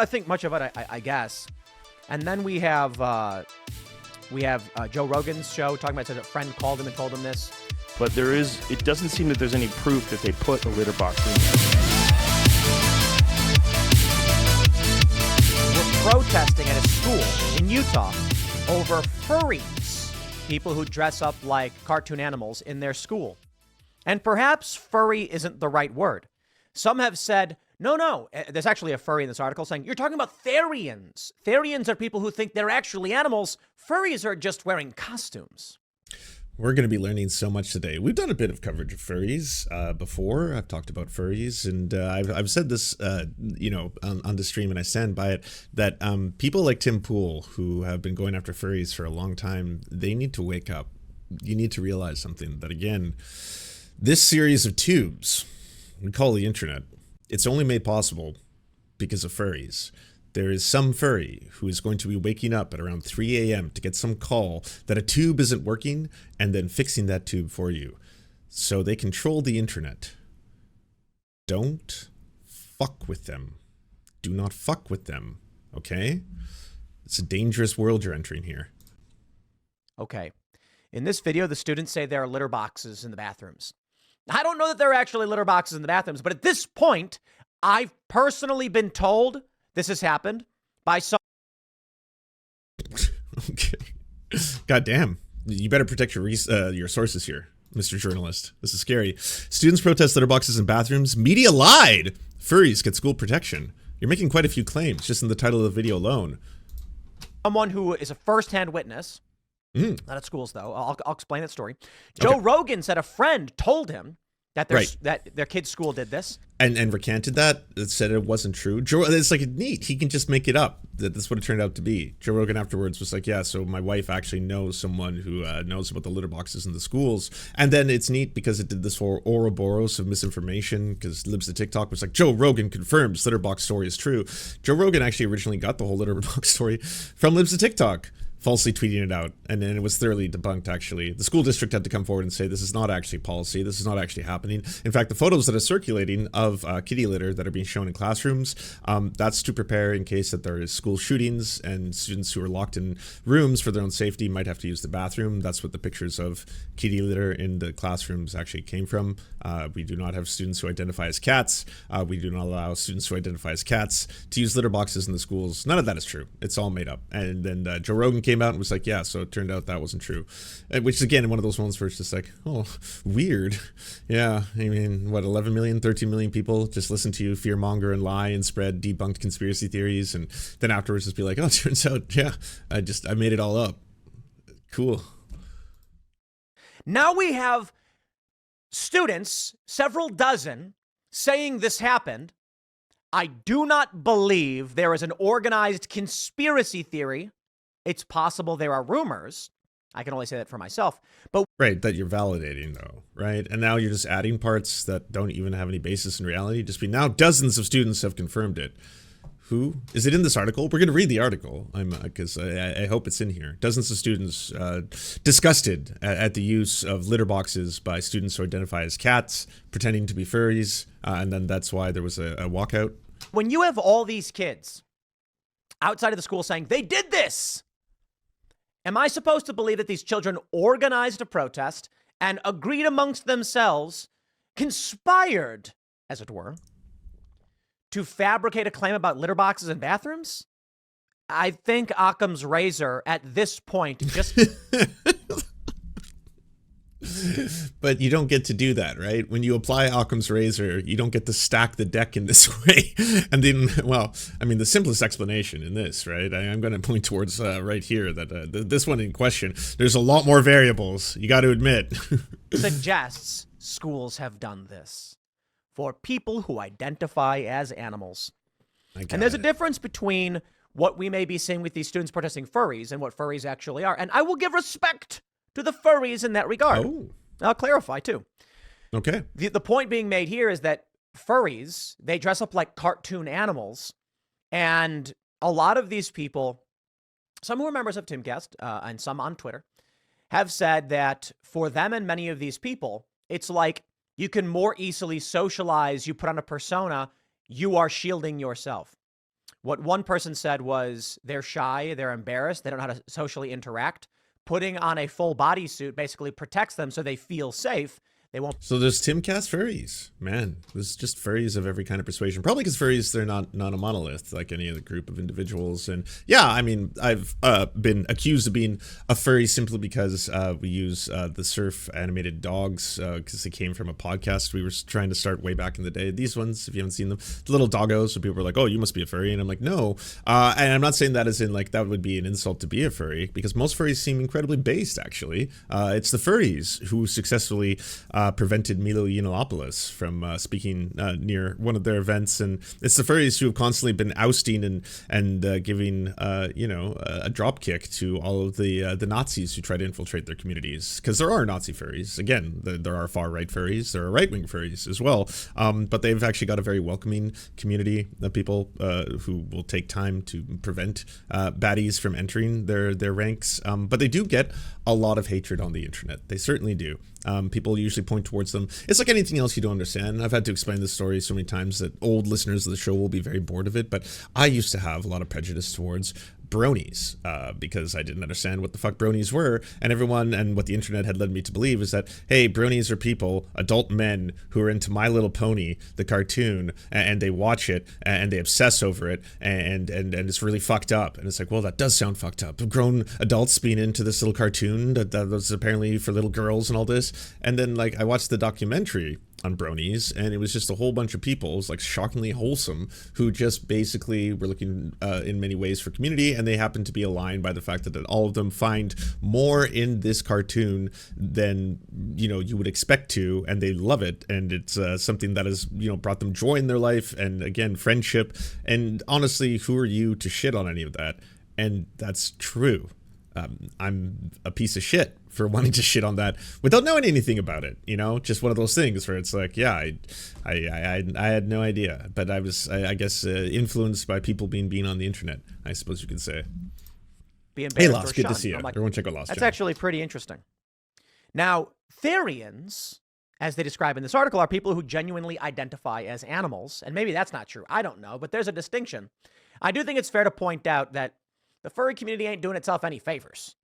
really think much of it, I guess. And then we have Joe Rogan's show talking about, said a friend called him and told him this. But it doesn't seem that there's any proof that they put a litter box in there. We're protesting at a school in Utah over furries, people who dress up like cartoon animals in their school. And perhaps furry isn't the right word. Some have said, no, there's actually a furry in this article saying, you're talking about Therians. Therians are people who think they're actually animals. Furries are just wearing costumes. We're going to be learning so much today. We've done a bit of coverage of furries before. I've talked about furries, and I've said this, on the stream, and I stand by it, that people like Tim Pool, who have been going after furries for a long time, they need to wake up. You need to realize something, that again, this series of tubes we call the internet, it's only made possible because of furries. There is some furry who is going to be waking up at around 3 a.m. to get some call that a tube isn't working and then fixing that tube for you. So they control the internet. Don't fuck with them. Do not fuck with them. Okay? It's a dangerous world you're entering here. Okay. In this video, the students say there are litter boxes in the bathrooms. I don't know that there are actually litter boxes in the bathrooms, but at this point, I've personally been told this has happened by some. Okay. God damn. You better protect your sources here, Mr. Journalist. This is scary. Students protest litter boxes in bathrooms. Media lied. Furries get school protection. You're making quite a few claims just in the title of the video alone. Someone who is a first-hand witness. Not at schools, though. I'll explain that story. Joe Rogan said a friend told him that their kid's school did this. And recanted that. It said it wasn't true. It's like neat. He can just make it up. That's what it turned out to be. Joe Rogan afterwards was like, yeah, so my wife actually knows someone who knows about the litter boxes in the schools. And then it's neat because it did this whole Ouroboros of misinformation, because Libs of TikTok was like, Joe Rogan confirms litter box story is true. Joe Rogan actually originally got the whole litter box story from Libs of TikTok, falsely tweeting it out, and then it was thoroughly debunked, actually. The school district had to come forward and say, this is not actually policy, this is not actually happening. In fact, the photos that are circulating of kitty litter that are being shown in classrooms, that's to prepare in case that there is school shootings and students who are locked in rooms for their own safety might have to use the bathroom. That's what the pictures of kitty litter in the classrooms actually came from. We do not have students who identify as cats. We do not allow students who identify as cats to use litter boxes in the schools. None of that is true. It's all made up. And then Joe Rogan came out and was like, yeah, so it turned out that wasn't true. Which is, again, one of those ones where it's just like, oh, weird. Yeah, I mean, what, 11 million, 13 million people just listen to you fearmonger and lie and spread debunked conspiracy theories, and then afterwards just be like, oh, it turns out, yeah, I made it all up. Cool. Now we have students, several dozen, saying this happened. I do not believe there is an organized conspiracy theory. It's possible there are rumors. I can only say that for myself. But right, that you're validating, though, right? And now you're just adding parts that don't even have any basis in reality. Just now dozens of students have confirmed it. Who? Is it in this article? We're going to read the article, because I hope it's in here. Dozens of students disgusted at the use of litter boxes by students who identify as cats, pretending to be furries, and then that's why there was a walkout. When you have all these kids outside of the school saying, they did this, am I supposed to believe that these children organized a protest and agreed amongst themselves, conspired, as it were, to fabricate a claim about litter boxes in bathrooms? I think Occam's razor at this point just... But you don't get to do that, right? When you apply Occam's razor, you don't get to stack the deck in this way. And then, well, I mean, the simplest explanation in this, right? I'm going to point towards right here that this one in question, there's a lot more variables, you got to admit. Suggests schools have done this for people who identify as animals. And there's a difference between what we may be seeing with these students protesting furries and what furries actually are. And I will give respect to the furries in that regard. Oh. I'll clarify, too. Okay. The point being made here is that furries, they dress up like cartoon animals. And a lot of these people, some who are members of Timcast and some on Twitter, have said that for them and many of these people, it's like you can more easily socialize, you put on a persona, you are shielding yourself. What one person said was they're shy, they're embarrassed, they don't know how to socially interact. Putting on a full bodysuit basically protects them so they feel safe. They won't. So there's Timcast furries. Man, there's just furries of every kind of persuasion. Probably because furries, they're not a monolith like any other group of individuals. And yeah, I mean, I've been accused of being a furry simply because we use the Serf animated dogs because they came from a podcast we were trying to start way back in the day. These ones, if you haven't seen them, the little doggos, so people were like, oh, you must be a furry. And I'm like, no. And I'm not saying that as in like that would be an insult to be a furry, because most furries seem incredibly based, actually. It's the furries who successfully prevented Milo Yiannopoulos from speaking near one of their events, and it's the furries who have constantly been ousting and giving a drop kick to all of the Nazis who try to infiltrate their communities, because there are Nazi furries. Again, there are far right furries, there are right wing furries as well, but they've actually got a very welcoming community of people who will take time to prevent baddies from entering their ranks, but they do get a lot of hatred on the internet. They certainly do. People usually point towards them. It's like anything else you don't understand. I've had to explain this story so many times that old listeners of the show will be very bored of it, but I used to have a lot of prejudice towards bronies because I didn't understand what the fuck bronies were, and everyone and what the internet had led me to believe is that, hey, bronies are people, adult men who are into My Little Pony, the cartoon, and they watch it and they obsess over it, and it's really fucked up. And it's like, well, that does sound fucked up. Grown adults being into this little cartoon that was apparently for little girls and all this. And then like I watched the documentary on bronies, and it was just a whole bunch of people. It was like shockingly wholesome, who just basically were looking in many ways for community, and they happen to be aligned by the fact that all of them find more in this cartoon than you would expect to, and they love it, and it's something that has brought them joy in their life, and again, friendship. And honestly, who are you to shit on any of that? And that's true. I'm a piece of shit for wanting to shit on that without knowing anything about it, just one of those things where it's like, yeah, I had no idea, but I was, I guess, influenced by people being on the internet, I suppose you could say. Hey, Lost, good to see you. Everyone check out Lost. That's actually pretty interesting. Now, Therians, as they describe in this article, are people who genuinely identify as animals, and maybe that's not true. I don't know, but there's a distinction. I do think it's fair to point out that the furry community ain't doing itself any favors.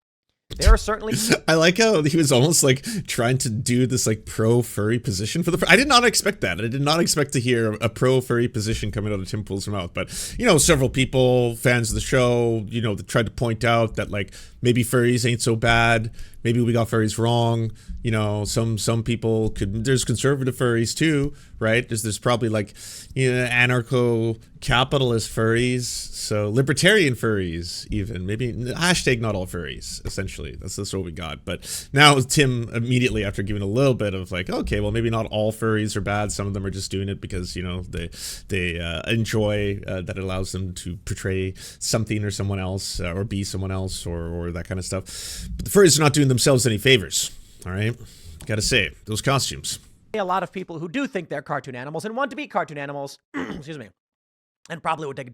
There are certainly. I like how he was almost like trying to do this like pro furry position for the. I did not expect that. I did not expect to hear a pro furry position coming out of Tim Pool's mouth. But several people, fans of the show, that tried to point out that like maybe furries ain't so bad. Maybe we got furries wrong. Some people could. There's conservative furries too, right? There's probably like anarcho-capitalist furries, so libertarian furries even. Maybe hashtag not all furries. Essentially, that's what we got. But now Tim immediately after giving a little bit of like, okay, well maybe not all furries are bad. Some of them are just doing it because they enjoy that it allows them to portray something or someone else or be someone else or that kind of stuff. But the furries are not doing themselves any favors. All right, gotta say, those costumes. A lot of people who do think they're cartoon animals and want to be cartoon animals, excuse me, and probably would take.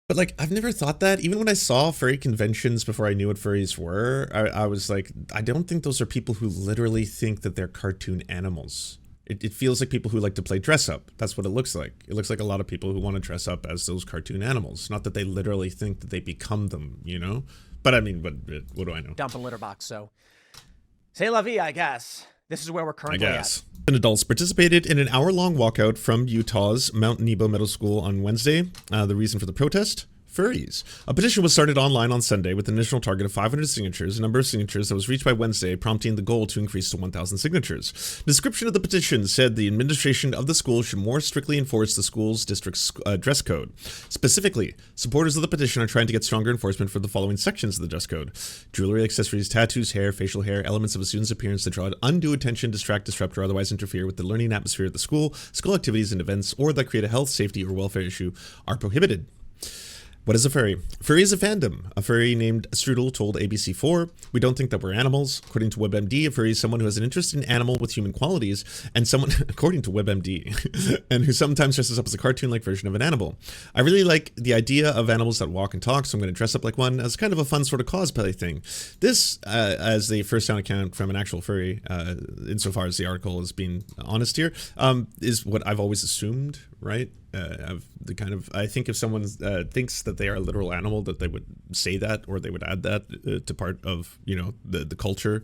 But like, I've never thought that. Even when I saw furry conventions before I knew what furries were, I was like, I don't think those are people who literally think that they're cartoon animals. It feels like people who like to play dress up. That's what it looks like. It looks like a lot of people who want to dress up as those cartoon animals. Not that they literally think that they become them, But I mean, what do I know? Dump a litter box, so. C'est la vie, I guess. This is where we're currently at. Adults participated in an hour-long walkout from Utah's Mount Nebo Middle School on Wednesday. The reason for the protest? Furries. A petition was started online on Sunday with an initial target of 500 signatures, a number of signatures that was reached by Wednesday, prompting the goal to increase to 1,000 signatures. The description of the petition said the administration of the school should more strictly enforce the school's district's dress code. Specifically, supporters of the petition are trying to get stronger enforcement for the following sections of the dress code: jewelry, accessories, tattoos, hair, facial hair, elements of a student's appearance that draw undue attention, distract, disrupt, or otherwise interfere with the learning atmosphere at the school, school activities and events, or that create a health, safety, or welfare issue are prohibited. What is a furry? Furry is a fandom. A furry named Strudel told ABC4, "We don't think that we're animals. According to WebMD, a furry is someone who has an interest in animal with human qualities, and someone," according to WebMD, "and who sometimes dresses up as a cartoon-like version of an animal. I really like the idea of animals that walk and talk, so I'm going to dress up like one as kind of a fun sort of cosplay thing." This, as the first-hand account from an actual furry, insofar as the article is being honest here, is what I've always assumed, right? Of the kind of, I think if someone thinks that they are a literal animal, that they would say that, or they would add that to part of, you know, the culture.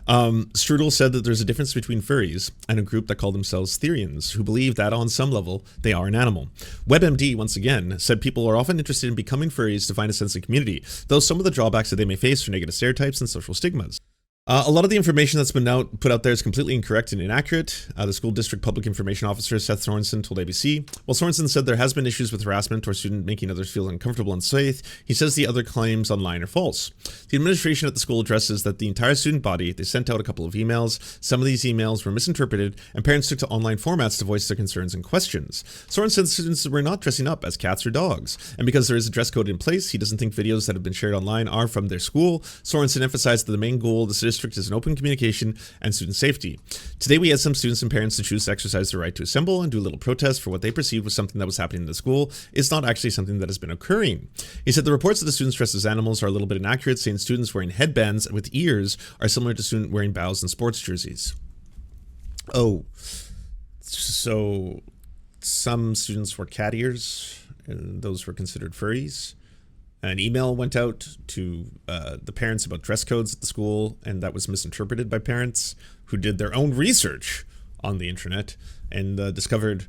Strudel said that there's a difference between furries and a group that call themselves Therians, who believe that on some level they are an animal. WebMD, once again, said people are often interested in becoming furries to find a sense of community, though some of the drawbacks that they may face are negative stereotypes and social stigmas. A lot of the information that's been put out there is completely incorrect and inaccurate. The school district public information officer, Seth Sorensen, told ABC, while Sorensen said there has been issues with harassment or student making others feel uncomfortable and unsafe, he says the other claims online are false. The administration at the school addresses that the entire student body, they sent out a couple of emails. Some of these emails were misinterpreted, and parents took to online formats to voice their concerns and questions. Sorensen said students were not dressing up as cats or dogs, and because there is a dress code in place, he doesn't think videos that have been shared online are from their school. Sorensen emphasized that the main goal of the district is an open communication and student safety. Today we had some students and parents to choose to exercise their right to assemble and do a little protest for what they perceived was something that was happening in the school. It's not actually something that has been occurring. He said the reports of the students dressed as animals are a little bit inaccurate, saying students wearing headbands with ears are similar to students wearing bows and sports jerseys. Oh, so some students wore cat ears and those were considered furries. An email went out to the parents about dress codes at the school, and that was misinterpreted by parents who did their own research on the internet and discovered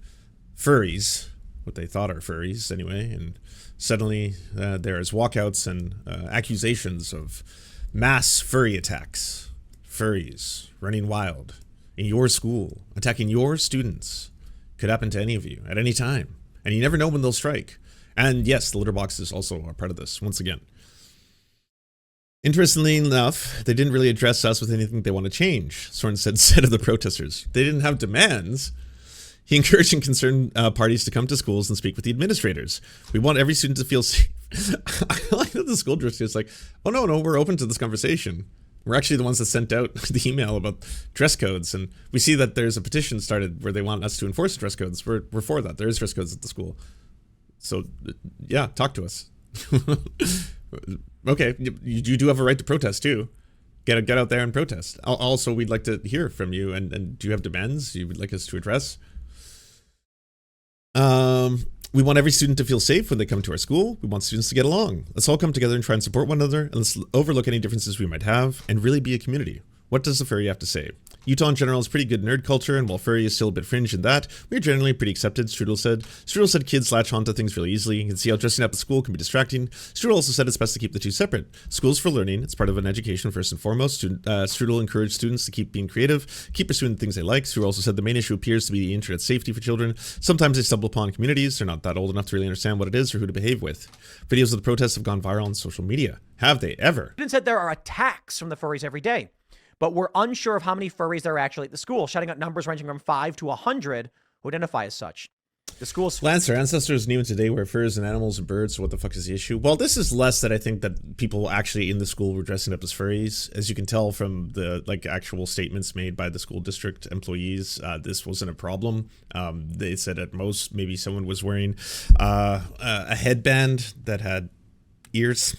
furries, what they thought are furries anyway, and suddenly there's walkouts and accusations of mass furry attacks. Furries running wild in your school, attacking your students. Could happen to any of you at any time, and you never know when they'll strike. And yes, the litter boxes also are part of this, once again. Interestingly enough, they didn't really address us with anything they want to change, Sorensen said of the protesters. They didn't have demands. He encouraged and concerned parties to come to schools and speak with the administrators. We want every student to feel safe. I like that the school district is like, oh no, we're open to this conversation. We're actually the ones that sent out the email about dress codes, and we see that there's a petition started where they want us to enforce dress codes. We're for that. There is dress codes at the school. So, yeah, talk to us. Okay, you do have a right to protest, too. Get out there and protest. Also, we'd like to hear from you, and do you have demands you would like us to address? We want every student to feel safe when they come to our school. We want students to get along. Let's all come together and try and support one another, and let's overlook any differences we might have, and really be a community. What does the furry have to say? Utah in general is pretty good nerd culture, and while furry is still a bit fringe in that, we're generally pretty accepted, Strudel said. Strudel said kids latch onto things really easily. You can see how dressing up at school can be distracting. Strudel also said it's best to keep the two separate. School's for learning. It's part of an education first and foremost. Strudel encouraged students to keep being creative, keep pursuing the things they like. Strudel also said the main issue appears to be the internet safety for children. Sometimes they stumble upon communities. They're not that old enough to really understand what it is or who to behave with. Videos of the protests have gone viral on social media. Have they ever? Students said there are attacks from the furries every day, but we're unsure of how many furries there are actually at the school, shouting out numbers ranging from 5 to 100 who identify as such. The school's Lance, our ancestors knew today were furs and animals and birds, so what the fuck is the issue? Well, this is less that I think that people actually in the school were dressing up as furries. As you can tell from the actual statements made by the school district employees, this wasn't a problem. They said at most maybe someone was wearing a headband that had ears.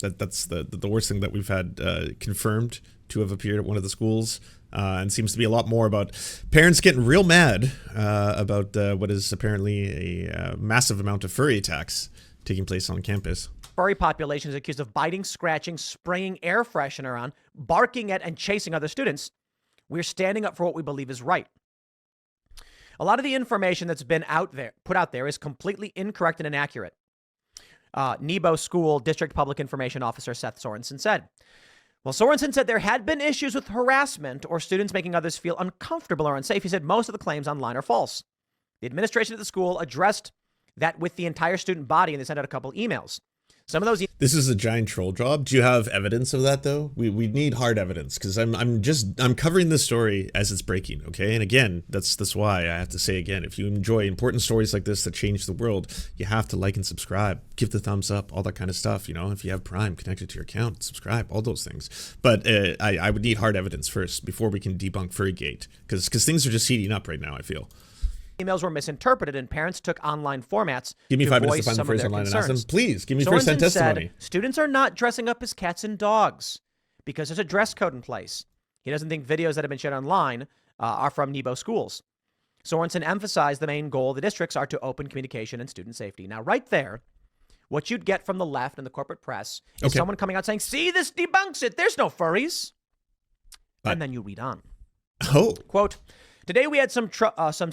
That's the worst thing that we've had confirmed to have appeared at one of the schools, and seems to be a lot more about parents getting real mad about what is apparently a massive amount of furry attacks taking place on campus. Furry population is accused of biting, scratching, spraying air freshener on, barking at, and chasing other students. We're standing up for what we believe is right. A lot of the information that's been put out there is completely incorrect and inaccurate. Nebo School District Public Information Officer Seth Sorensen said. Well, Sorensen said there had been issues with harassment or students making others feel uncomfortable or unsafe. He said most of the claims online are false. The administration of the school addressed that with the entire student body, and they sent out a couple emails. Some of those. This is a giant troll job. Do you have evidence of that though? We need hard evidence, because I'm covering this story as it's breaking. Okay, and again, that's why I have to say again, if you enjoy important stories like this that change the world, you have to like and subscribe, give the thumbs up, all that kind of stuff. You know, if you have Prime connected to your account, subscribe, all those things. But I would need hard evidence first before we can debunk Furrygate, because things are just heating up right now, I feel. Emails were misinterpreted and parents took online formats. Give me to 5 minutes voice to find the some of phrase their online and ask them. concerns. Please give me Sorensen first-hand testimony. said students are not dressing up as cats and dogs because there's a dress code in place. He doesn't think videos that have been shared online are from Nebo schools. Sorensen emphasized the main goal of the districts are to open communication and student safety. Now, right there, what you'd get from the left and the corporate press is someone coming out saying, see, this debunks it. There's no furries. And then you read on. Oh. Quote, today we had some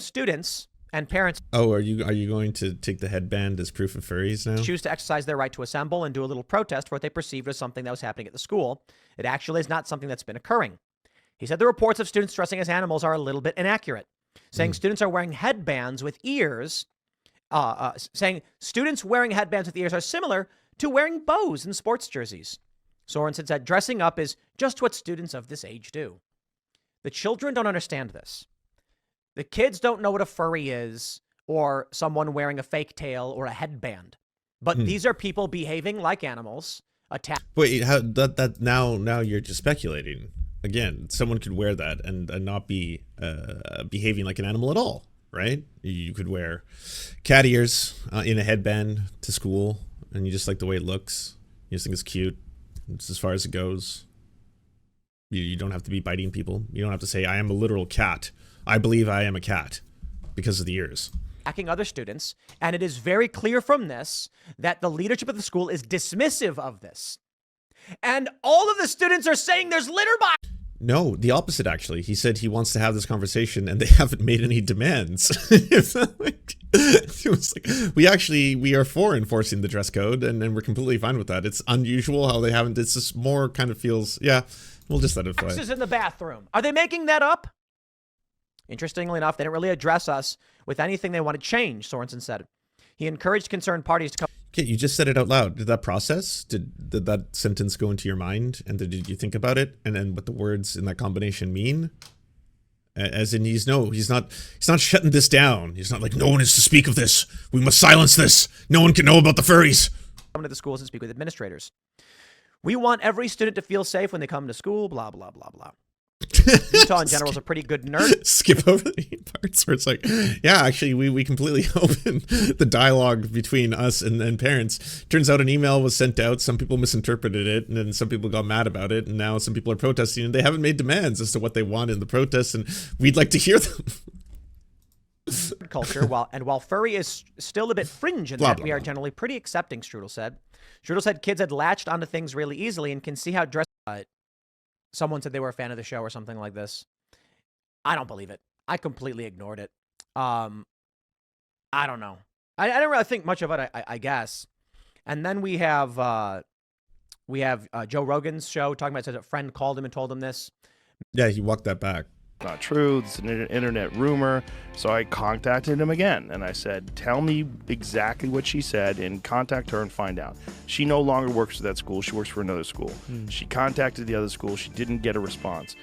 students and parents. Oh, are you going to take the headband as proof of furries now? Choose to exercise their right to assemble and do a little protest for what they perceived as something that was happening at the school. It actually is not something that's been occurring. He said the reports of students dressing as animals are a little bit inaccurate, saying students are wearing headbands with ears, saying students wearing headbands with ears are similar to wearing bows in sports jerseys. Sorensen said dressing up is just what students of this age do. The children don't understand this. The kids don't know what a furry is or someone wearing a fake tail or a headband. But these are people behaving like animals. Wait, how that now you're just speculating. Again, someone could wear that and not be behaving like an animal at all, right? You could wear cat ears in a headband to school, and you just like the way it looks. You just think it's cute. It's as far as it goes. You don't have to be biting people. You don't have to say, I am a literal cat. I believe I am a cat because of the ears. Attacking other students, and it is very clear from this that the leadership of the school is dismissive of this. And all of the students are saying there's litter box. No, the opposite, actually. He said he wants to have this conversation and they haven't made any demands. It was like, we are for enforcing the dress code and we're completely fine with that. It's unusual how they haven't. It's just more kind of feels, yeah, we'll just let it fly. Is in the bathroom. Are they making that up? Interestingly enough, they didn't really address us with anything they want to change, Sorensen said. He encouraged concerned parties to come. Okay, you just said it out loud. Did that process? Did that sentence go into your mind? And did you think about it? And then what the words in that combination mean? As in, he's not shutting this down. He's not like, no one is to speak of this. We must silence this. No one can know about the furries. Come to the schools and speak with administrators. We want every student to feel safe when they come to school, blah, blah, blah, blah. Utah in general is a pretty good nerd. Skip over the parts where it's like, yeah, actually, we completely open the dialogue between us and parents. Turns out an email was sent out. Some people misinterpreted it, and then some people got mad about it, and now some people are protesting, and they haven't made demands as to what they want in the protests, and we'd like to hear them. Culture, while furry is still a bit fringe in that, we are generally pretty accepting, Strudel said. Strudel said kids had latched onto things really easily and can see how dress. Someone said they were a fan of the show or something like this. I don't believe it. I completely ignored it. I don't know. I didn't really think much of it, I guess. And then we have Joe Rogan's show talking about, says a friend called him and told him this. Yeah, he walked that back. Not true. It's an internet rumor. So I contacted him again and I said, tell me exactly what she said and contact her and find out. She no longer works for that school. She works for another school. She contacted the other school. She didn't get a response.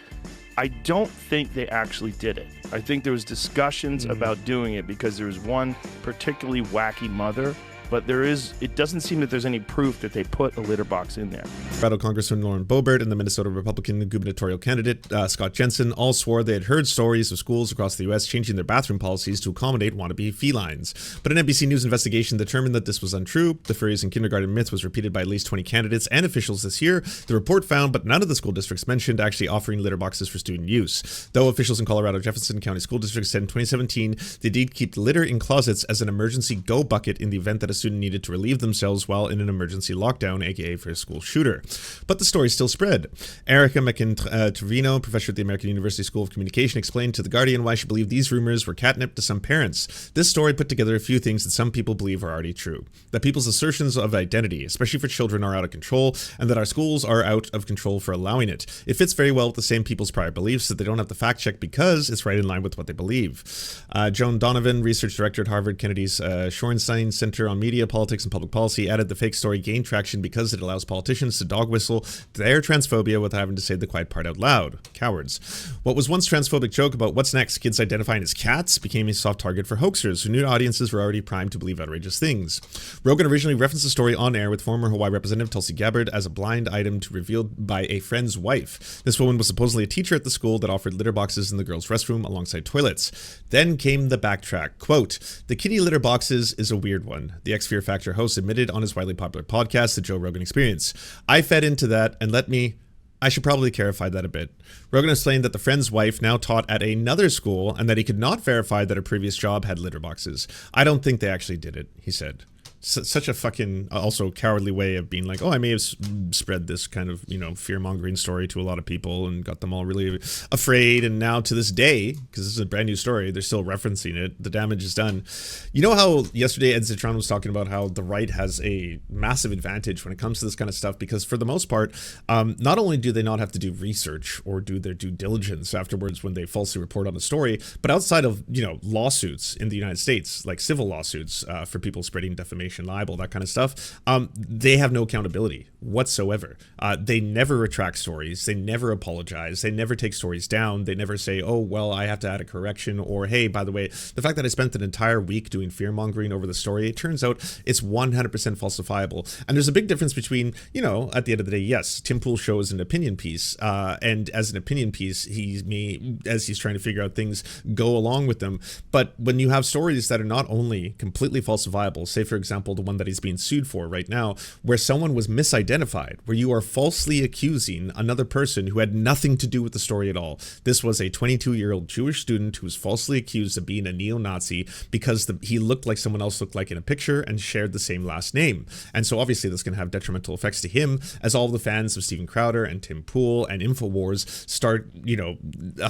I don't think they actually did it. I think there was discussions about doing it because there was one particularly wacky mother, but it doesn't seem that there's any proof that they put a litter box in there. Colorado Congressman Lauren Boebert and the Minnesota Republican gubernatorial candidate Scott Jensen all swore they had heard stories of schools across the U.S. changing their bathroom policies to accommodate wannabe felines. But an NBC News investigation determined that this was untrue. The furries in kindergarten myth was repeated by at least 20 candidates and officials this year. The report found, but none of the school districts mentioned actually offering litter boxes for student use. Though officials in Colorado Jefferson County School District said in 2017 they did keep litter in closets as an emergency go bucket in the event that a student needed to relieve themselves while in an emergency lockdown, aka for a school shooter. But the story still spread. Erica McIntrevino, professor at the American University School of Communication, explained to The Guardian why she believed these rumors were catnip to some parents. This story put together a few things that some people believe are already true. That people's assertions of identity, especially for children, are out of control, and that our schools are out of control for allowing it. It fits very well with the same people's prior beliefs that they don't have to fact check because it's right in line with what they believe. Joan Donovan, research director at Harvard Kennedy's Shorenstein Center on Media, Politics, and Public Policy, added the fake story gained traction because it allows politicians to dog whistle their transphobia without having to say the quiet part out loud. Cowards. What was once transphobic joke about what's next, kids identifying as cats, became a soft target for hoaxers who knew audiences were already primed to believe outrageous things. Rogan originally referenced the story on air with former Hawaii Representative Tulsi Gabbard as a blind item revealed by a friend's wife. This woman was supposedly a teacher at the school that offered litter boxes in the girls' restroom alongside toilets. Then came the backtrack. Quote, the kitty litter boxes is a weird one. The X-Fear Factor host admitted on his widely popular podcast, The Joe Rogan Experience. I fed into that and let me I should probably clarify that a bit. Rogan explained that the friend's wife now taught at another school and that he could not verify that her previous job had litter boxes. I don't think they actually did it, he said. Such a fucking also cowardly way of being like, oh, I may have spread this kind of, fear-mongering story to a lot of people and got them all really afraid. And now to this day, because this is a brand new story, they're still referencing it. The damage is done. You know how yesterday Ed Zitron was talking about how the right has a massive advantage when it comes to this kind of stuff, because for the most part, not only do they not have to do research or do their due diligence afterwards when they falsely report on a story, but outside of, lawsuits in the United States, like civil lawsuits for people spreading defamation, libel, that kind of stuff, they have no accountability whatsoever. They never retract stories. They never apologize. They never take stories down. They never say, oh, well, I have to add a correction, or hey, by the way, the fact that I spent an entire week doing fear mongering over the story, it turns out it's 100% falsifiable. And there's a big difference between, at the end of the day, yes, Tim Pool shows an opinion piece, and as an opinion piece, he may, as he's trying to figure out things, go along with them. But when you have stories that are not only completely falsifiable, say for example, the one that he's being sued for right now, where someone was misidentified, where you are falsely accusing another person who had nothing to do with the story at all. This was a 22-year-old Jewish student who was falsely accused of being a neo-Nazi because he looked like someone else looked like in a picture and shared the same last name. And so obviously this can have detrimental effects to him, as all the fans of Steven Crowder and Tim Pool and InfoWars start,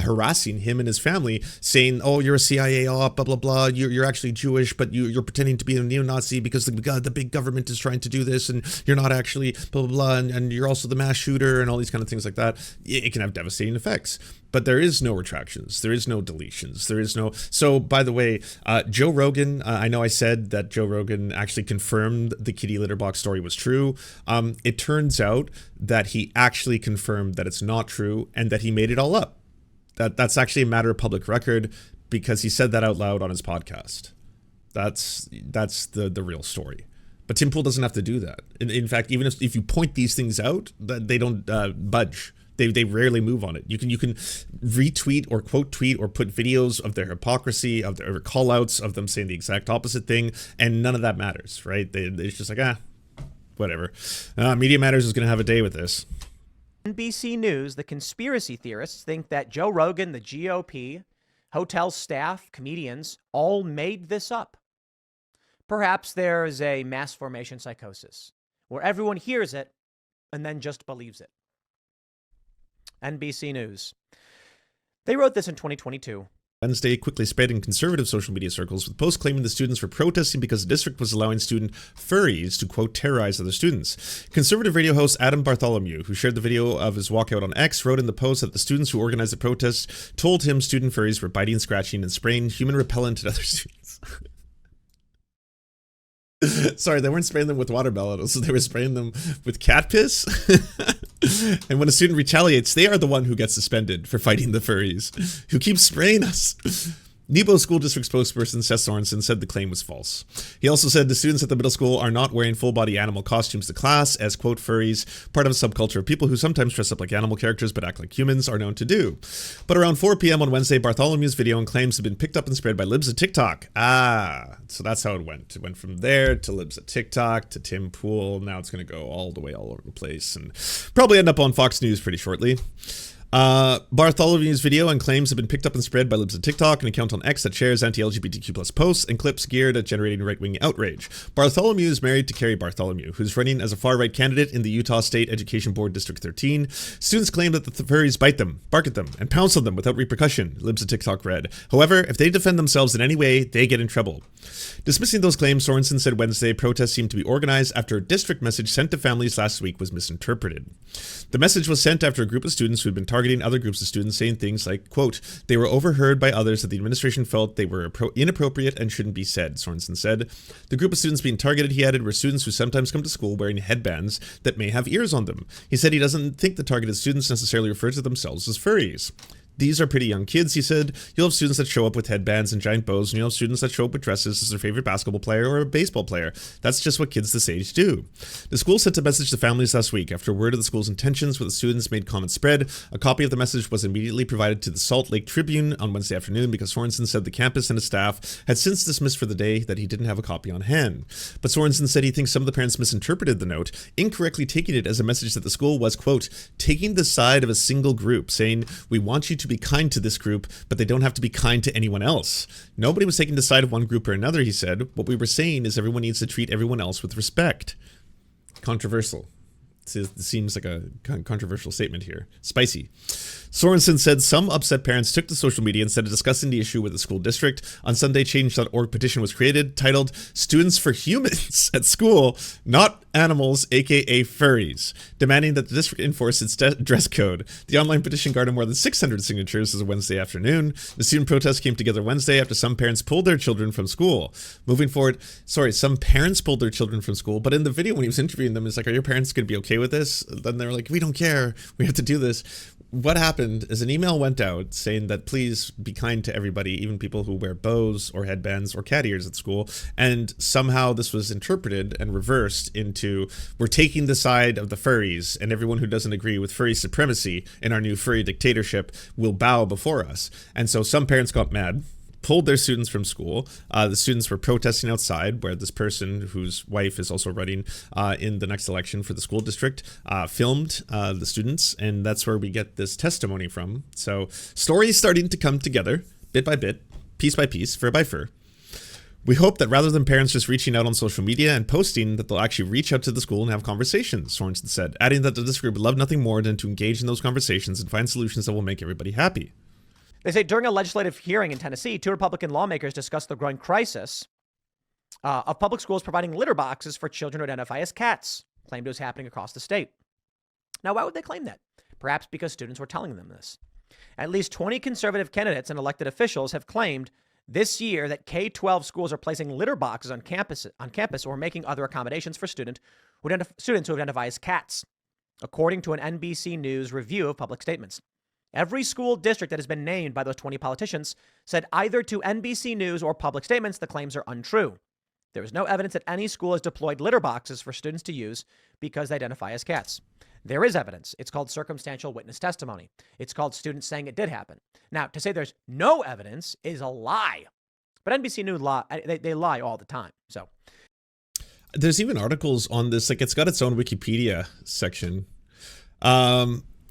harassing him and his family, saying, oh, you're a CIA op, blah, blah, blah, you're actually Jewish, but you're pretending to be a neo-Nazi because the big government is trying to do this, and you're not actually blah, blah, blah, and you're also the mass shooter, and all these kind of things like that. It can have devastating effects. But there is no retractions. There is no deletions. There is no... So, by the way, Joe Rogan, I know I said that Joe Rogan actually confirmed the kitty litter box story was true. It turns out that he actually confirmed that it's not true and that he made it all up. That's actually a matter of public record because he said that out loud on his podcast. That's the real story. But Tim Pool doesn't have to do that. In fact, even if you point these things out, they don't budge. They rarely move on it. You can retweet or quote tweet or put videos of their hypocrisy, of their call outs of them saying the exact opposite thing, and none of that matters, right? It's just like, whatever. Media Matters is going to have a day with this. NBC News, the conspiracy theorists think that Joe Rogan, the GOP, hotel staff, comedians, all made this up. Perhaps there is a mass formation psychosis where everyone hears it and then just believes it. NBC News. They wrote this in 2022. Wednesday quickly spread in conservative social media circles with posts claiming the students were protesting because the district was allowing student furries to, quote, terrorize other students. Conservative radio host Adam Bartholomew, who shared the video of his walkout on X, wrote in the post that the students who organized the protest told him student furries were biting, scratching, and spraying human repellent at other students. Sorry, they weren't spraying them with watermelon, so they were spraying them with cat piss. And when a student retaliates, they are the one who gets suspended for fighting the furries, who keep spraying us. Nebo School District spokesperson Seth Sorensen said the claim was false. He also said the students at the middle school are not wearing full-body animal costumes to class, as, quote, furries, part of a subculture of people who sometimes dress up like animal characters but act like humans, are known to do. But around 4 p.m. on Wednesday, Bartholomew's video and claims have been picked up and spread by libs at TikTok. So that's how it went. It went from there to libs at TikTok to Tim Pool. Now it's going to go all the way all over the place and probably end up on Fox News pretty shortly. Bartholomew's video and claims have been picked up and spread by libs at TikTok, an account on X that shares anti-LGBTQ plus posts and clips geared at generating right-wing outrage. Bartholomew is married to Carrie Bartholomew, who's running as a far-right candidate in the Utah State Education Board District 13. Students claim that the furries bite them, bark at them, and pounce on them without repercussion, libs at TikTok read. However, if they defend themselves in any way, they get in trouble. Dismissing those claims, Sorensen said Wednesday protests seemed to be organized after a district message sent to families last week was misinterpreted. The message was sent after a group of students who had been targeting other groups of students, saying things like, quote, they were overheard by others that the administration felt they were inappropriate and shouldn't be said, Sorensen said. The group of students being targeted, he added, were students who sometimes come to school wearing headbands that may have ears on them. He said he doesn't think the targeted students necessarily refer to themselves as furries. These are pretty young kids, he said. You'll have students that show up with headbands and giant bows, and you'll have students that show up with dresses as their favorite basketball player or a baseball player. That's just what kids this age do. The school sent a message to families last week after word of the school's intentions with the students made comments spread. A copy of the message was immediately provided to the Salt Lake Tribune on Wednesday afternoon because Sorensen said the campus and his staff had since dismissed for the day that he didn't have a copy on hand. But Sorensen said he thinks some of the parents misinterpreted the note, incorrectly taking it as a message that the school was, quote, taking the side of a single group, saying, we want you to be kind to this group, but they don't have to be kind to anyone else. Nobody was taking the side of one group or another, he said. What we were saying is everyone needs to treat everyone else with respect. Controversial. It seems like a controversial statement here. Spicy. Sorensen said some upset parents took to social media instead of discussing the issue with the school district. On Sunday, Change.org petition was created titled Students for Humans at School, Not Animals, aka Furries, demanding that the district enforce its dress code. The online petition garnered more than 600 signatures as of Wednesday afternoon. The student protest came together Wednesday after some parents pulled their children from school. Moving forward, some parents pulled their children from school, but in the video when he was interviewing them, it's like, are your parents going to be okay with this? Then they were like, we don't care. We have to do this. What happened is an email went out saying that please be kind to everybody, even people who wear bows or headbands or cat ears at school. And somehow this was interpreted and reversed into we're taking the side of the furries, and everyone who doesn't agree with furry supremacy in our new furry dictatorship will bow before us. And so some parents got mad, pulled their students from school. The students were protesting outside where this person whose wife is also running in the next election for the school district filmed the students, and that's where we get this testimony from. So stories starting to come together bit by bit, piece by piece, fur by fur. We hope that rather than parents just reaching out on social media and posting, that they'll actually reach out to the school and have conversations, Sorensen said, adding that the district would love nothing more than to engage in those conversations and find solutions that will make everybody happy. They say during a legislative hearing in Tennessee, 2 Republican lawmakers discussed the growing crisis of public schools providing litter boxes for children who identify as cats, claimed it was happening across the state. Now, why would they claim that? Perhaps because students were telling them this. At least 20 conservative candidates and elected officials have claimed this year that K-12 schools are placing litter boxes on campus or making other accommodations for students who identify as cats, according to an NBC News review of public statements. Every school district that has been named by those 20 politicians said either to NBC News or public statements the claims are untrue. There is no evidence that any school has deployed litter boxes for students to use because they identify as cats. There is evidence. It's called circumstantial witness testimony. It's called students saying it did happen. Now, to say there's no evidence is a lie. But NBC News they lie all the time. So there's even articles on this, like it's got its own Wikipedia section.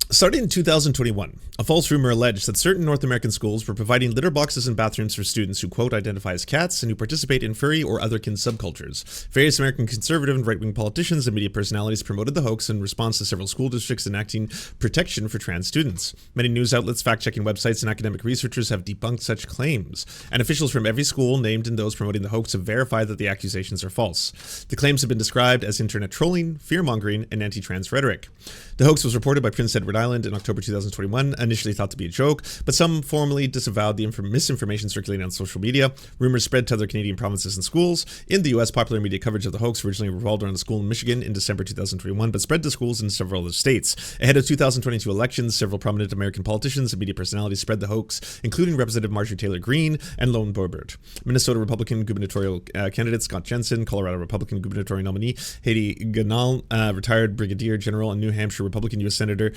Starting in 2021, a false rumor alleged that certain North American schools were providing litter boxes and bathrooms for students who, quote, identify as cats and who participate in furry or other kin subcultures. Various American conservative and right-wing politicians and media personalities promoted the hoax in response to several school districts enacting protection for trans students. Many news outlets, fact-checking websites, and academic researchers have debunked such claims. And officials from every school named and those promoting the hoax have verified that the accusations are false. The claims have been described as internet trolling, fear-mongering, and anti-trans rhetoric. The hoax was reported by Prince Edward Island in October 2021, initially thought to be a joke, but some formally disavowed the misinformation circulating on social media. Rumors spread to other Canadian provinces and schools. In the U.S., popular media coverage of the hoax originally revolved around a school in Michigan in December 2021, but spread to schools in several other states. Ahead of 2022 elections, several prominent American politicians and media personalities spread the hoax, including Representative Marjorie Taylor Greene and Lone Boebert. Minnesota Republican gubernatorial candidate Scott Jensen, Colorado Republican gubernatorial nominee Heidi Ganahl, retired brigadier general, and New Hampshire Republican U.S. Senator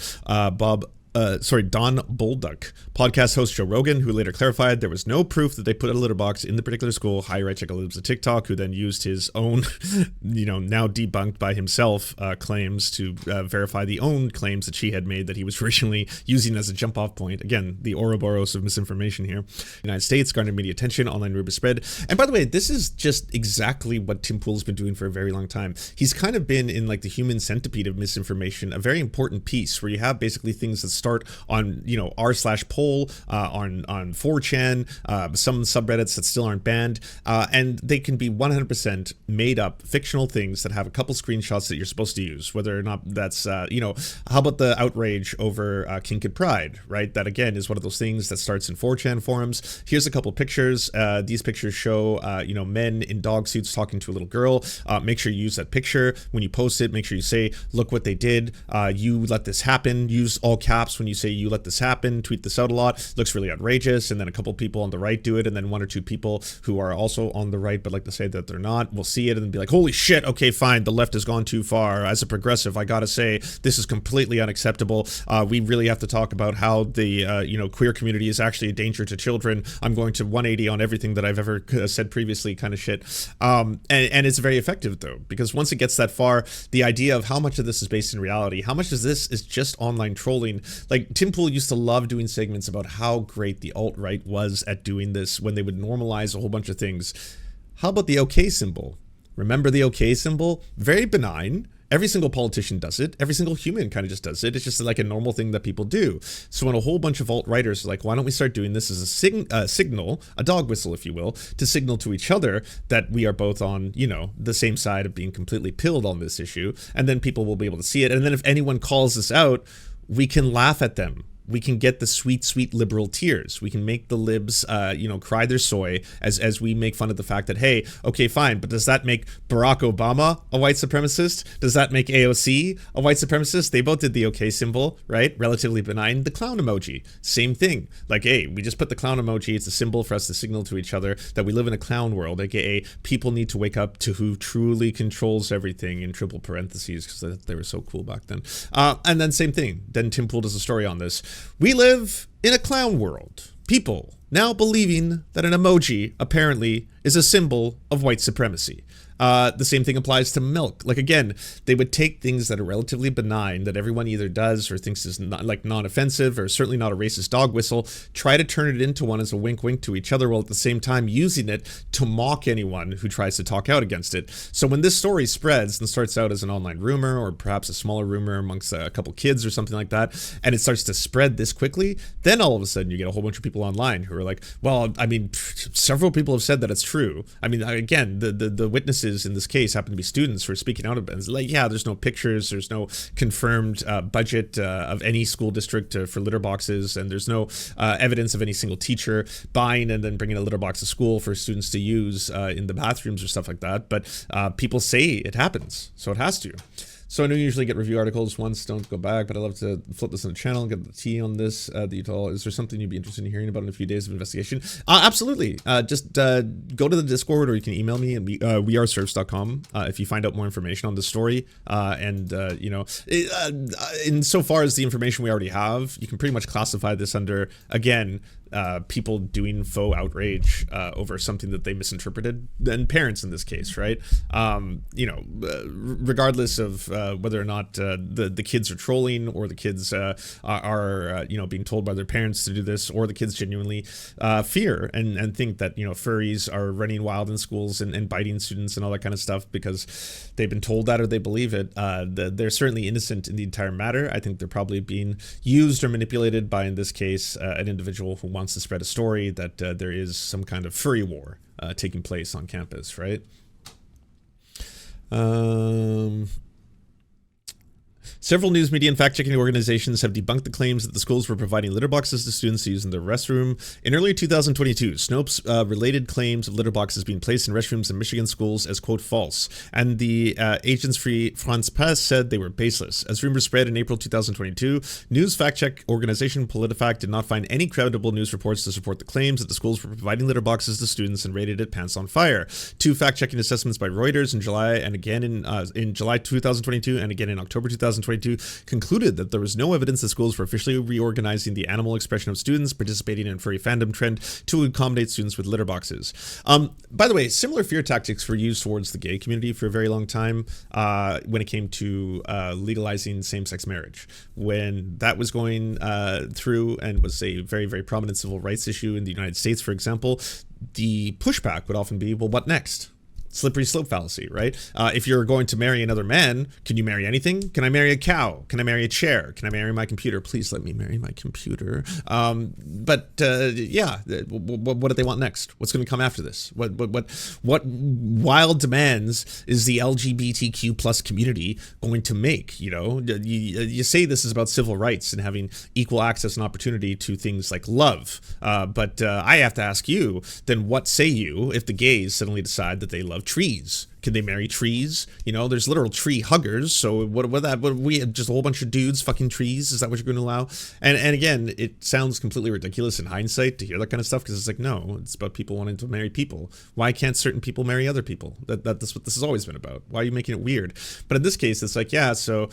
Don Bolduc. Podcast host Joe Rogan, who later clarified there was no proof that they put a litter box in the particular school. Hi, Right Check lives a TikTok, who then used his own, now debunked by himself, claims to verify the own claims that she had made that he was originally using as a jump-off point. Again, the Ouroboros of misinformation here. United States garnered media attention, online rumors spread. And by the way, this is just exactly what Tim Pool's been doing for a very long time. He's kind of been in like the human centipede of misinformation, a very important piece where you have basically things that start on r/poll on 4chan, some subreddits that still aren't banned, and they can be 100% made up fictional things that have a couple screenshots that you're supposed to use, whether or not that's how about the outrage over Kinked Pride, right? That again is one of those things that starts in 4chan forums. Here's a couple pictures. These pictures show men in dog suits talking to a little girl. Make sure you use that picture when you post it. Make sure you say, look what they did, you let this happen. Use all caps laughs when you say you let this happen, tweet this out a lot, looks really outrageous, and then a couple people on the right do it, and then one or two people who are also on the right but like to say that they're not will see it and then be like, holy shit, okay, fine, the left has gone too far. As a progressive, I gotta say this is completely unacceptable. We really have to talk about how the queer community is actually a danger to children. I'm going to 180 on everything that I've ever said previously, kind of shit. And it's very effective though, because once it gets that far, the idea of how much of this is based in reality, how much of this is just online trolling. Like Tim Pool used to love doing segments about how great the alt-right was at doing this when they would normalize a whole bunch of things. How about the OK symbol? Remember the OK symbol? Very benign. Every single politician does it. Every single human kind of just does it. It's just like a normal thing that people do. So when a whole bunch of alt-righters are like, why don't we start doing this as a signal, a dog whistle, if you will, to signal to each other that we are both on, the same side of being completely pilled on this issue. And then people will be able to see it. And then if anyone calls us out, we can laugh at them. We can get the sweet, sweet liberal tears. We can make the libs, cry their soy as we make fun of the fact that, hey, okay, fine, but does that make Barack Obama a white supremacist? Does that make AOC a white supremacist? They both did the okay symbol, right? Relatively benign. The clown emoji, same thing. Like, hey, we just put the clown emoji. It's a symbol for us to signal to each other that we live in a clown world, aka people need to wake up to who truly controls everything in triple parentheses, because they were so cool back then. And then same thing. Then Tim Pool does a story on this. We live in a clown world. People now believing that an emoji apparently is a symbol of white supremacy. The same thing applies to milk. Like, again, they would take things that are relatively benign that everyone either does or thinks is not, like, non-offensive or certainly not a racist dog whistle, try to turn it into one as a wink-wink to each other while at the same time using it to mock anyone who tries to talk out against it. So when this story spreads and starts out as an online rumor or perhaps a smaller rumor amongst a couple kids or something like that, and it starts to spread this quickly, then all of a sudden you get a whole bunch of people online who are like, well, I mean, several people have said that it's true. I mean, again, the witnesses in this case happen to be students who are speaking out about it. It's like, yeah, there's no pictures, there's no confirmed budget of any school district for litter boxes, and there's no evidence of any single teacher buying and then bringing a litter box to school for students to use in the bathrooms or stuff like that. But people say it happens, so it has to. So I know you usually get review articles once, don't go back, but I'd love to flip this on the channel and get the tea on this. Is there something you'd be interested in hearing about in a few days of investigation? Absolutely. Just go to the Discord or you can email me at weareserfs.com if you find out more information on the story. Insofar as the information we already have, you can pretty much classify this under, again, people doing faux outrage over something that they misinterpreted, and parents in this case, right? Regardless of whether or not the kids are trolling or the kids are being told by their parents to do this, or the kids genuinely fear and think that furries are running wild in schools and biting students and all that kind of stuff because they've been told that or they believe it. They're certainly innocent in the entire matter. I think they're probably being used or manipulated by, in this case, an individual who wants to spread a story that there is some kind of furry war taking place on campus, right? Several news media and fact-checking organizations have debunked the claims that the schools were providing litter boxes to students to use in their restroom. In early 2022, Snopes related claims of litter boxes being placed in restrooms in Michigan schools as, quote, false. And the Agence France Presse said they were baseless. As rumors spread in April 2022, news fact-check organization PolitiFact did not find any credible news reports to support the claims that the schools were providing litter boxes to students and rated it pants on fire. Two fact-checking assessments by Reuters in July and again in July 2022 and again in October 2022 concluded that there was no evidence that schools were officially reorganizing the animal expression of students participating in furry fandom trend to accommodate students with litter boxes. By the way, similar fear tactics were used towards the gay community for a very long time when it came to legalizing same-sex marriage. When that was going through and was a very, very prominent civil rights issue in the United States, for example, the pushback would often be, well, what next? Slippery slope fallacy, right? If you're going to marry another man, can you marry anything? Can I marry a cow? Can I marry a chair? Can I marry my computer? Please let me marry my computer. What do they want next? What's going to come after this? What wild demands is the LGBTQ plus community going to make? You say this is about civil rights and having equal access and opportunity to things like love, but I have to ask you, then what say you if the gays suddenly decide that they love trees Can they marry trees? You know, there's literal tree huggers. So what we have just a whole bunch of dudes fucking trees? Is that what you're going to allow? And again, it sounds completely ridiculous in hindsight to hear that kind of stuff, because it's like, no, it's about people wanting to marry people. Why can't certain people marry other people? That's what this has always been about. Why are you making it weird? But in this case, it's like, yeah, so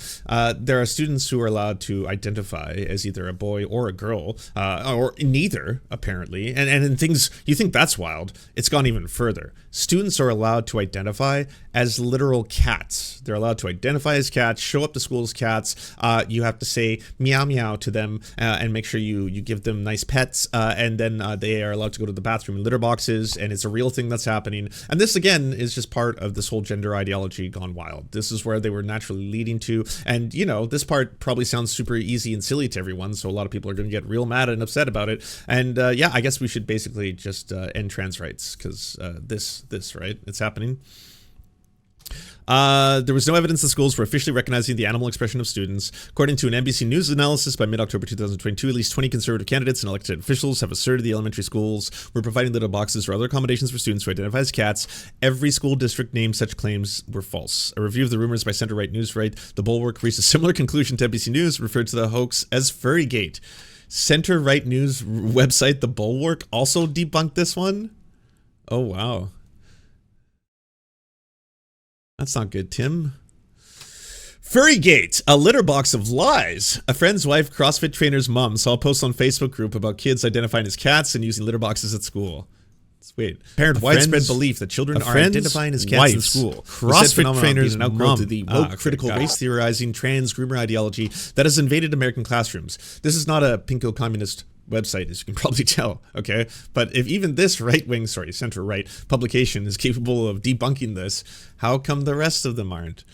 there are students who are allowed to identify as either a boy or a girl, or neither, apparently. And in things, you think that's wild. It's gone even further. Students are allowed to identify as literal cats. They're allowed to identify as cats, show up to school as cats. You have to say meow meow to them and make sure you give them nice pets. And then they are allowed to go to the bathroom in litter boxes. And it's a real thing that's happening. And this, again, is just part of this whole gender ideology gone wild. This is where they were naturally leading to. And, you know, this part probably sounds super easy and silly to everyone. So a lot of people are going to get real mad and upset about it. And yeah, I guess we should basically just end trans rights, because this, right? It's happening. There was no evidence the schools were officially recognizing the animal expression of students. According to an NBC News analysis by mid-October 2022, at least 20 conservative candidates and elected officials have asserted the elementary schools were providing litter boxes or other accommodations for students who identify as cats. Every school district named such claims were false. A review of the rumors by center-right Newsright, The Bulwark, reached a similar conclusion to NBC News, referred to the hoax as Furrygate. Center-right news website The Bulwark also debunked this one? Oh, wow. That's not good, Tim. Furrygate, a litter box of lies. A friend's wife, CrossFit trainer's mom, saw a post on Facebook group about kids identifying as cats and using litter boxes at school. Wait, apparent widespread belief that children are identifying as cats in school. CrossFit trainers now grow to the woke, critical race theorizing, trans groomer ideology that has invaded American classrooms. This is not a pinko communist website, as you can probably tell, okay? But if even this right-wing, center-right publication is capable of debunking this, how come the rest of them aren't?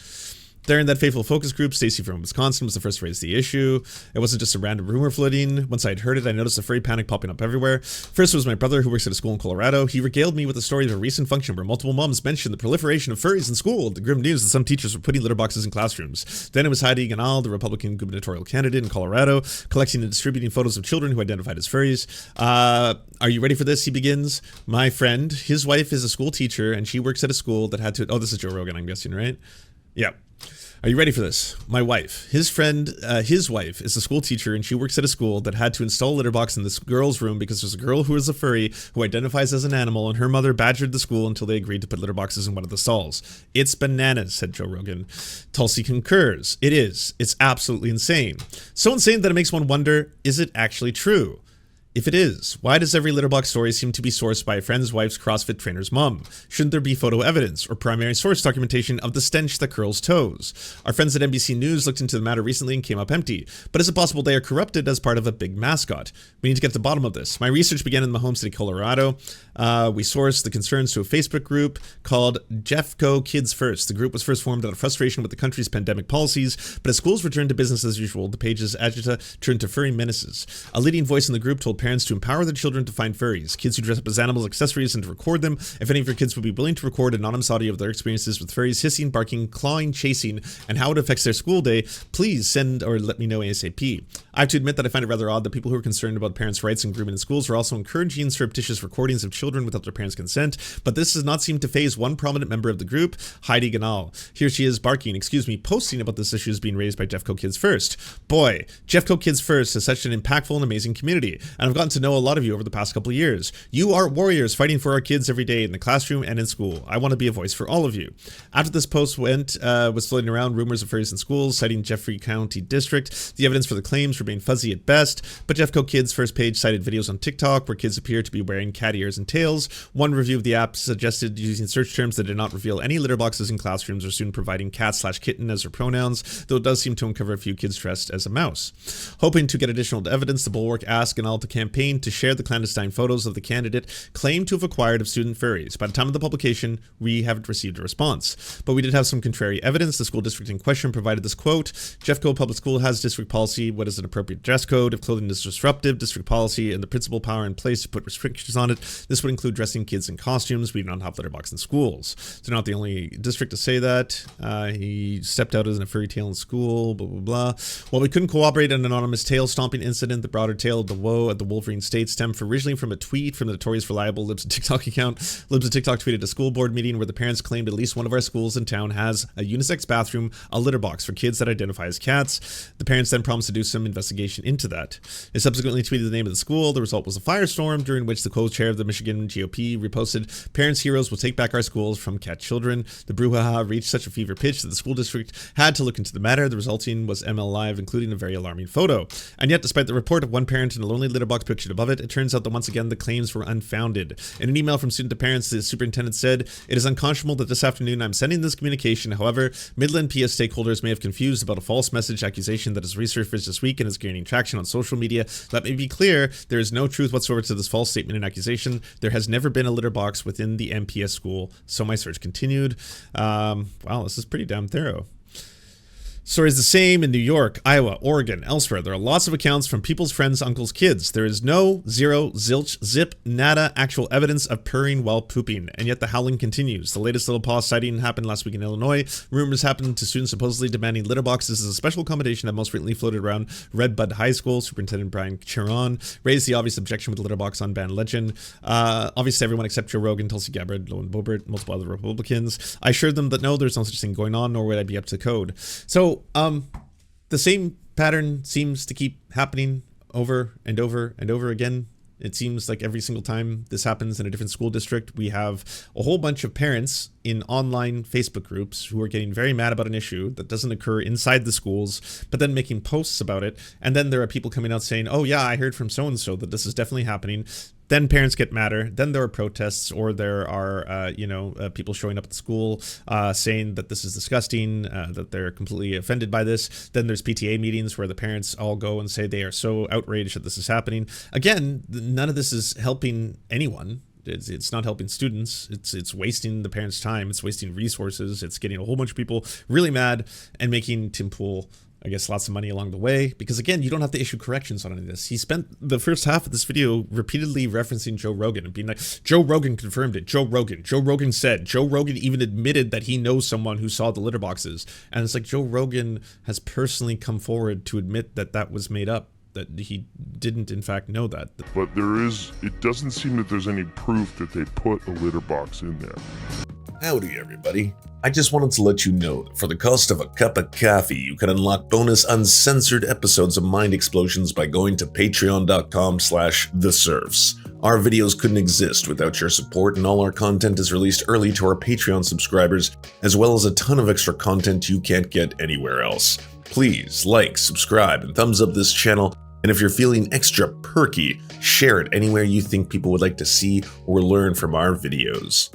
During that fateful focus group, Stacy from Wisconsin was the first to raise the issue. It wasn't just a random rumor floating. Once I had heard it, I noticed a furry panic popping up everywhere. First was my brother, who works at a school in Colorado. He regaled me with the story of a recent function where multiple moms mentioned the proliferation of furries in school, the grim news that some teachers were putting litter boxes in classrooms. Then it was Heidi Ganal, the Republican gubernatorial candidate in Colorado, collecting and distributing photos of children who identified as furries. Are you ready for this? He begins. My friend, his wife is a school teacher, and she works at a school that had to... Oh, this is Joe Rogan, I'm guessing, right? Yeah. Are you ready for this? My wife, his wife is a school teacher, and she works at a school that had to install a litter box in this girl's room because there's a girl who is a furry who identifies as an animal, and her mother badgered the school until they agreed to put litter boxes in one of the stalls. It's bananas, said Joe Rogan. Tulsi concurs. It is. It's absolutely insane. So insane that it makes one wonder, is it actually true? If it is, why does every litterbox story seem to be sourced by a friend's wife's CrossFit trainer's mom? Shouldn't there be photo evidence or primary source documentation of the stench that curls toes? Our friends at NBC News looked into the matter recently and came up empty. But is it possible they are corrupted as part of a big mascot? We need to get to the bottom of this. My research began in my home city, Colorado. We sourced the concerns to a Facebook group called Jeffco Kids First. The group was first formed out of frustration with the country's pandemic policies, but as schools returned to business as usual, the page's agita turned to furry menaces. A leading voice in the group told parents to empower their children to find furries, kids who dress up as animals, accessories, and to record them. If any of your kids would be willing to record anonymous audio of their experiences with furries, hissing, barking, clawing, chasing, and how it affects their school day, please send or let me know ASAP. I have to admit that I find it rather odd that people who are concerned about parents' rights and grooming in schools are also encouraging surreptitious recordings of children without their parents' consent, but this does not seem to faze one prominent member of the group, Heidi Ganal. Here she is posting about this issue as being raised by Jeffco Kids First. Boy, Jeffco Kids First is such an impactful and amazing community, and I've gotten to know a lot of you over the past couple of years. You are warriors fighting for our kids every day in the classroom and in school. I want to be a voice for all of you. After this post was floating around rumors of furries in schools, citing Jeffrey County District. The evidence for the claims remained fuzzy at best, but Jeffco Kids' first page cited videos on TikTok where kids appear to be wearing cat ears and tails. One review of the app suggested using search terms that did not reveal any litter boxes in classrooms or soon providing cat/kitten as their pronouns, though it does seem to uncover a few kids dressed as a mouse. Hoping to get additional evidence, the Bulwark asked Ganal to campaign to share the clandestine photos of the candidate claimed to have acquired of student furries. By the time of the publication, we haven't received a response. But we did have some contrary evidence. The school district in question provided this quote: Jeffco Public School has district policy. What is it? appropriate dress code. If clothing is disruptive, district policy and the principal power in place to put restrictions on it. This would include dressing kids in costumes. We do not have letterbox in schools. So not the only district to say that. He stepped out as a furry tale in school, blah, blah, blah. While we couldn't corroborate an anonymous tail stomping incident, the broader tale of the woe at the Wolverine State stemmed originally from a tweet from the notorious reliable Libs of TikTok account. Libs of TikTok tweeted a school board meeting where the parents claimed at least one of our schools in town has a unisex bathroom, a litter box for kids that identify as cats. The parents then promised to do some investigation into that. They subsequently tweeted the name of the school. The result was a firestorm, during which the co-chair of the Michigan GOP reposted, "Parents heroes will take back our schools from cat children." The brouhaha reached such a fever pitch that the school district had to look into the matter. The resulting was ML Live, including a very alarming photo. And yet, despite the report of one parent and a lonely litter box pictured above it turns out that once again the claims were unfounded. In an email from student to parents, the superintendent said, "It is unconscionable that this afternoon I'm sending this communication. However, Midland PS stakeholders may have confused about a false message accusation that has resurfaced this week and is gaining traction on social media. Let me be clear, there is no truth whatsoever to this false statement and accusation. There has never been a litter box within the MPS school." So my search continued. Wow, this is pretty damn thorough. Stories the same in New York, Iowa, Oregon, elsewhere. There are lots of accounts from people's friends' uncles' kids. There is no, zero, zilch, zip, nada actual evidence of purring while pooping, and yet the howling continues. The latest little paw sighting happened last week in Illinois. Rumors happened to students supposedly demanding litter boxes as a special accommodation that most recently floated around Red Bud High School. Superintendent Brian Chiron raised the obvious objection with the litter box on band legend. Obviously, everyone except Joe Rogan, Tulsi Gabbard, Lowen Boebert, multiple other Republicans. I assured them that no, there's no such thing going on, nor would I be up to code. So, the same pattern seems to keep happening over and over and over again. It seems like every single time this happens in a different school district, we have a whole bunch of parents in online Facebook groups who are getting very mad about an issue that doesn't occur inside the schools, but then making posts about it. And then there are people coming out saying, "Oh yeah, I heard from so-and-so that this is definitely happening." Then parents get madder. Then there are protests, or there are, people showing up at the school saying that this is disgusting, that they're completely offended by this. Then there's PTA meetings where the parents all go and say they are so outraged that this is happening. Again, none of this is helping anyone. It's not helping students. It's wasting the parents' time. It's wasting resources. It's getting a whole bunch of people really mad and making Tim Pool, I guess, lots of money along the way, because again, you don't have to issue corrections on any of this. He spent the first half of this video repeatedly referencing Joe Rogan and being like, Joe Rogan confirmed it. Joe Rogan said. Joe Rogan even admitted that he knows someone who saw the litter boxes. And it's like Joe Rogan has personally come forward to admit that that was made up, that he didn't in fact know that. But it doesn't seem that there's any proof that they put a litter box in there. Howdy everybody. I just wanted to let you know that for the cost of a cup of coffee, you can unlock bonus uncensored episodes of Mind Explosions by going to patreon.com/theserfs. Our videos couldn't exist without your support, and all our content is released early to our Patreon subscribers, as well as a ton of extra content you can't get anywhere else. Please like, subscribe, and thumbs up this channel, and if you're feeling extra perky, share it anywhere you think people would like to see or learn from our videos.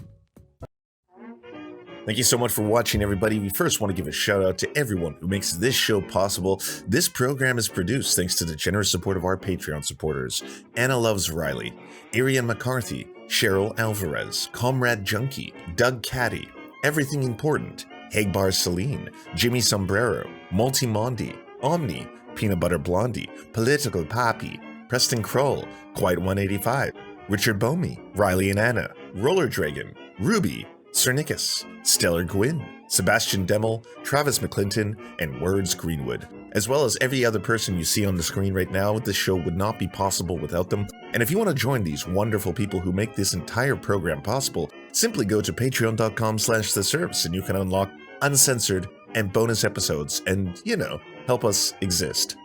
Thank you so much for watching, everybody. We first want to give a shout out to everyone who makes this show possible. This program is produced thanks to the generous support of our Patreon supporters: Anna Loves Riley, Arian McCarthy, Cheryl Alvarez, Comrade Junkie, Doug Caddy, Everything Important, Hagbar Celine, Jimmy Sombrero, Multimondi, Omni, Peanut Butter Blondie, Political Poppy, Preston Kroll, Quiet 185, Richard Bomey, Riley and Anna, Roller Dragon, Ruby, Cernicus, Stellar Gwyn, Sebastian Demmel, Travis McClinton, and Words Greenwood, as well as every other person you see on the screen right now. This show would not be possible without them. And if you want to join these wonderful people who make this entire program possible, simply go to patreon.com/theserfs and you can unlock uncensored and bonus episodes and, help us exist.